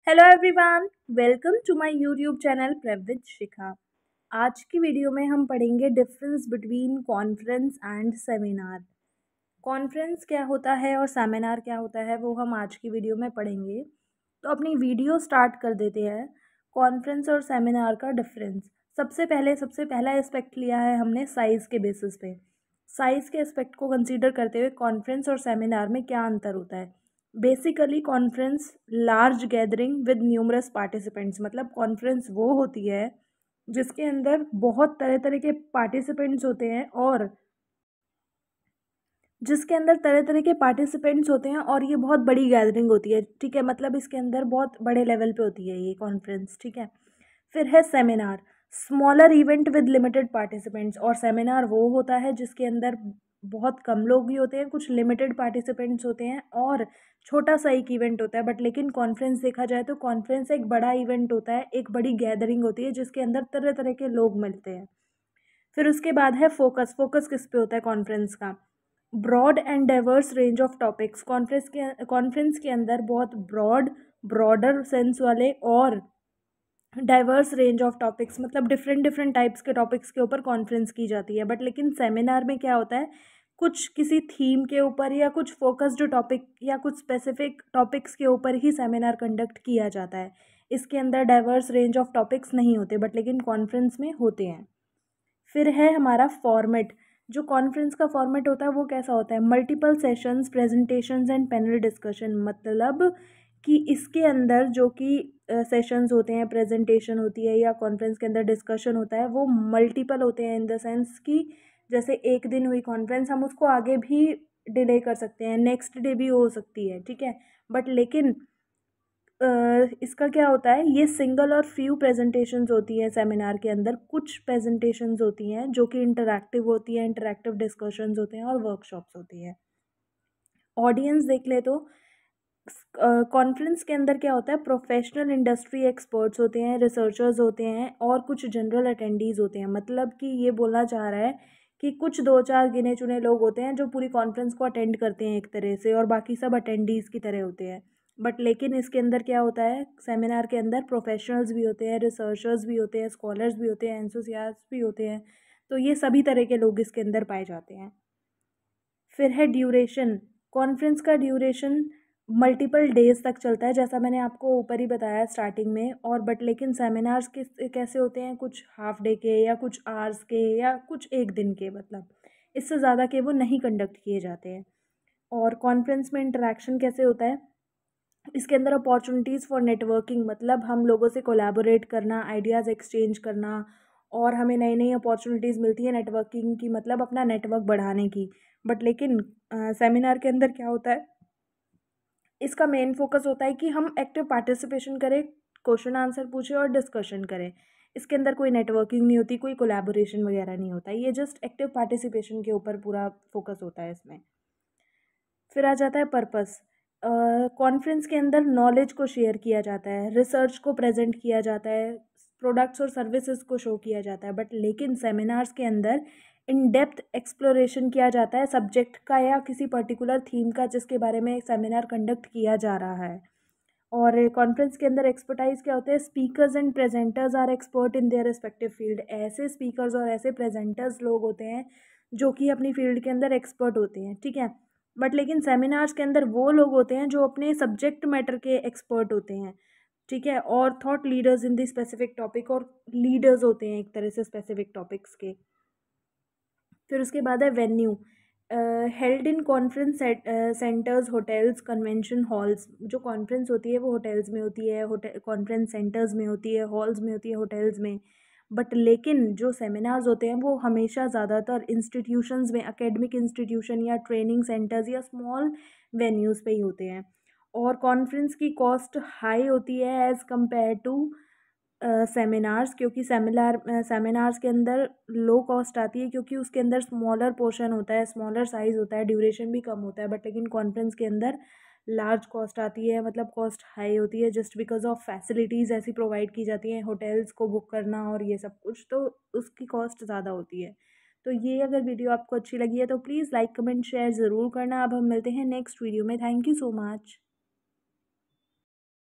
Hello everyone, welcome to my YouTube channel prep with Shikha. आज की video में हम पढ़ेंगे difference between conference and seminar. Conference क्या होता है और सेमिनार क्या होता है वो हम आज की वीडियो में पढ़ेंगे। तो अपनी वीडियो स्टार्ट कर देते हैं। कॉन्फ्रेंस और सेमिनार का डिफरेंस। सबसे पहला एस्पेक्ट लिया है हमने साइज़ के बेसिस पे। साइज़ के एस्पेक्ट को कंसीडर करते हुए कॉन्फ्रेंस और सेमिनार में क्या अंतर होता है। Basically conference large gathering with numerous participants, मतलब कॉन्फ्रेंस वो होती है जिसके अंदर बहुत तरह तरह के पार्टिसिपेंट्स होते हैं और ये बहुत बड़ी गैदरिंग होती है। ठीक है, मतलब इसके अंदर बहुत बड़े लेवल पे होती है ये कॉन्फ्रेंस। ठीक है, फिर है seminar, smaller event with limited participants. और सेमिनार वो होता है जिसके अंदर बहुत कम लोग ही होते हैं, कुछ लिमिटेड पार्टिसिपेंट्स होते हैं और छोटा सा एक इवेंट होता है। बट लेकिन कॉन्फ्रेंस देखा जाए तो कॉन्फ्रेंस एक बड़ा इवेंट होता है, एक बड़ी गैदरिंग होती है जिसके अंदर तरह तरह के लोग मिलते हैं। फिर उसके बाद है फोकस। फोकस किस पे होता है कॉन्फ्रेंस का? Broad and diverse range of topics. Conference के अंदर बहुत ब्रॉडर सेंस वाले और डाइवर्स रेंज ऑफ टॉपिक्स, मतलब डिफरेंट डिफरेंट टाइप्स के टॉपिक्स के ऊपर कॉन्फ्रेंस की जाती है। बट लेकिन सेमिनार में क्या होता है, कुछ किसी थीम के ऊपर या कुछ फोकस्ड टॉपिक या कुछ स्पेसिफिक टॉपिक्स के ऊपर ही सेमिनार कंडक्ट किया जाता है। इसके अंदर डाइवर्स रेंज ऑफ टॉपिक्स नहीं होते, बट लेकिन कॉन्फ्रेंस में होते हैं। फिर है हमारा फॉर्मेट। जो कॉन्फ्रेंस का फॉर्मेट होता है वो कैसा होता है? Multiple sessions, presentations and panel discussion. मतलब कि इसके अंदर जो कि सेशंस होते हैं, प्रेजेंटेशन होती है या कॉन्फ्रेंस के अंदर डिस्कशन होता है, वो मल्टीपल होते हैं इन द सेंस कि जैसे एक दिन हुई कॉन्फ्रेंस, हम उसको आगे भी डिले कर सकते हैं, नेक्स्ट डे भी हो सकती है। ठीक है, बट लेकिन इसका क्या होता है, ये सिंगल और फ्यू प्रेजेंटेशंस होती हैं सेमिनार के अंदर। कुछ प्रेजेंटेशंस होती हैं जो कि इंटरैक्टिव होती हैं, इंटरैक्टिव डिस्कशंस होते हैं और वर्कशॉप्स होती हैं। ऑडियंस देख ले तो कॉन्फ्रेंस के अंदर क्या होता है, प्रोफेशनल इंडस्ट्री एक्सपर्ट्स होते हैं, रिसर्चर्स होते हैं और कुछ जनरल अटेंडीज़ होते हैं। मतलब कि ये बोलना चाह रहा है कि कुछ दो चार गिने चुने लोग होते हैं जो पूरी कॉन्फ्रेंस को अटेंड करते हैं एक तरह से, और बाकी सब अटेंडीज़ की तरह होते हैं। बट लेकिन इसके अंदर क्या होता है, सेमिनार के अंदर प्रोफेशनल्स भी होते हैं, रिसर्चर्स भी होते हैं, स्कॉलर्स भी होते हैं, एंथुसियास्ट भी होते हैं। तो ये सभी तरह के लोग इसके अंदर पाए जाते हैं। फिर है ड्यूरेशन। कॉन्फ्रेंस का ड्यूरेशन मल्टीपल डेज तक चलता है, जैसा मैंने आपको ऊपर ही बताया स्टार्टिंग में। और बट लेकिन सेमिनार्स किस कैसे होते हैं, कुछ हाफ डे के या कुछ आवर्स के या कुछ एक दिन के, मतलब इससे ज़्यादा के वो नहीं कंडक्ट किए जाते हैं। और कॉन्फ्रेंस में इंटरेक्शन कैसे होता है, इसके अंदर अपॉर्चुनिटीज़ फॉर नेटवर्किंग, मतलब हम लोगों से कोलैबोरेट करना, आइडियाज़ एक्सचेंज करना, और हमें नई नई अपॉर्चुनिटीज़ मिलती है नेटवर्किंग की, मतलब अपना नेटवर्क बढ़ाने की। बट लेकिन सेमिनार के अंदर क्या होता है, इसका मेन फोकस होता है कि हम एक्टिव पार्टिसिपेशन करें, क्वेश्चन आंसर पूछें और डिस्कशन करें। इसके अंदर कोई नेटवर्किंग नहीं होती, कोई कोलैबोरेशन वगैरह नहीं होता, ये जस्ट एक्टिव पार्टिसिपेशन के ऊपर पूरा फोकस होता है इसमें। फिर आ जाता है पर्पस। कॉन्फ्रेंस के अंदर नॉलेज को शेयर किया जाता है, रिसर्च को प्रेजेंट किया जाता है, प्रोडक्ट्स और सर्विसेज को शो किया जाता है। बट लेकिन सेमिनार्स के अंदर इन डेप्थ एक्सप्लोरेशन किया जाता है सब्जेक्ट का या किसी पर्टिकुलर थीम का जिसके बारे में सेमिनार कंडक्ट किया जा रहा है। और कॉन्फ्रेंस के अंदर एक्सपर्टाइज क्या होते हैं, speakers and presenters are expert in their respective field. ऐसे स्पीकर्स और ऐसे प्रेजेंटर्स लोग होते हैं जो कि अपनी फील्ड के अंदर एक्सपर्ट होते हैं। ठीक है, बट लेकिन सेमिनार्स के अंदर वो लोग होते हैं जो अपने सब्जेक्ट मैटर के एक्सपर्ट होते हैं। ठीक है, और thought leaders in the specific topic, और लीडर्स होते हैं एक तरह से स्पेसिफिक टॉपिक्स के। फिर उसके बाद है venue. Held in conference centres, hotels, convention halls. जो कॉन्फ्रेंस होती है वो होटल्स में होती है, होटल कॉन्फ्रेंस सेंटर्स में होती है, हॉल्स में होती है, होटल्स में। बट लेकिन जो सेमिनार्स होते हैं वो हमेशा ज़्यादातर इंस्टीट्यूशंस में, एकेडमिक इंस्टीट्यूशन या ट्रेनिंग सेंटर्स या स्मॉल वेन्यूज़ पे ही होते हैं। और कॉन्फ्रेंस की कॉस्ट हाई होती है एज़ कम्पेयर टू सेमिनार्स, क्योंकि सेमिनार्स के अंदर लो कॉस्ट आती है क्योंकि उसके अंदर स्मॉलर पोर्शन होता है, स्मॉलर साइज़ होता है, ड्यूरेशन भी कम होता है। बट लेकिन कॉन्फ्रेंस के अंदर लार्ज कॉस्ट आती है, मतलब कॉस्ट हाई होती है जस्ट बिकॉज ऑफ फैसिलिटीज़ ऐसी प्रोवाइड की जाती हैं, होटल्स को बुक करना और ये सब कुछ, तो उसकी कॉस्ट ज़्यादा होती है। तो ये अगर वीडियो आपको अच्छी लगी है तो प्लीज़ लाइक कमेंट शेयर ज़रूर करना। अब हम मिलते हैं नेक्स्ट वीडियो में। Thank you so much.